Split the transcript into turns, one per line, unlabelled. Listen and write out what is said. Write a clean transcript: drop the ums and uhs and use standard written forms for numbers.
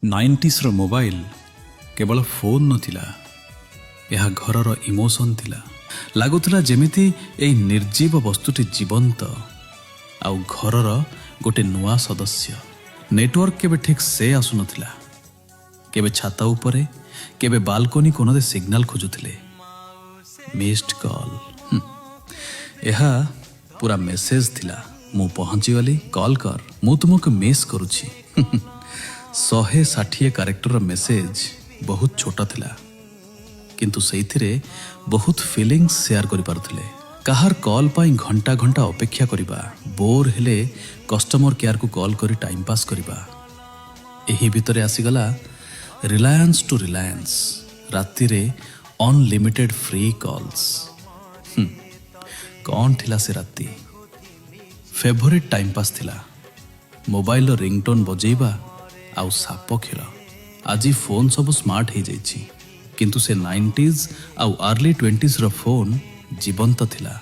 ନାଇଣ୍ଟିଜ୍ର mobile କେବଳ phone ନଥିଲା, ଏହା ଘରର ଇମୋସନ୍ ଥିଲା। ଲାଗୁଥିଲା ଯେମିତି ଏହି ନିର୍ଜୀବ ବସ୍ତୁଟି ଜୀବନ୍ତ ଆଉ ଘରର ଗୋଟେ ନୂଆ ସଦସ୍ୟ। ନେଟୱାର୍କ କେବେ ଠିକ୍ ସେ ଆସୁନଥିଲା, କେବେ ଛାତ ଉପରେ, କେବେ ବାଲକୋନି କୋଣରେ ସିଗ୍ନାଲ ଖୋଜୁଥିଲେ। ମିସ୍ଡ କଲ୍, ଏହା ପୁରା ମେସେଜ ଥିଲା, ମୁଁ ପହଞ୍ଚିଗଲି, କଲ୍ କର, ମୁଁ ତୁମକୁ ମିସ୍ କରୁଛି। 160 କ୍ୟାରେକ୍ଟରର ମେସେଜ ବହୁତ ଛୋଟ ଥିଲା, କିନ୍ତୁ ସେଇଥିରେ ବହୁତ ଫିଲିଙ୍ଗସ୍ ସେୟାର କରିପାରୁଥିଲେ। କାହାର କଲ୍ ପାଇଁ ଘଣ୍ଟା ଘଣ୍ଟା ଅପେକ୍ଷା କରିବା, ବୋର୍ ହେଲେ କଷ୍ଟମର କେୟାରକୁ କଲ୍ କରି ଟାଇମ୍ ପାସ୍ କରିବା। ଏହି ଭିତରେ ଆସିଗଲା ରିଲାଏନ୍ସ ଟୁ ରିଲାଏନ୍ସ, ରାତିରେ ଅନଲିମିଟେଡ୍ ଫ୍ରି କଲ୍ସ। କ'ଣ ଥିଲା ସେ ରାତି? ଫେଭରେଟ୍ ଟାଇମ୍ ପାସ୍ ଥିଲା, ମୋବାଇଲର ରିଙ୍ଗଟୋନ୍ ବଜେଇବା ଆଉ ସାପ ଖେଳ। ଆଜି ଫୋନ୍ ସବୁ ସ୍ମାର୍ଟ ହେଇଯାଇଛି, କିନ୍ତୁ ସେ 90s ଆଉ ଆର୍ଲି 20sର ଫୋନ୍ ଜୀବନ୍ତ ଥିଲା।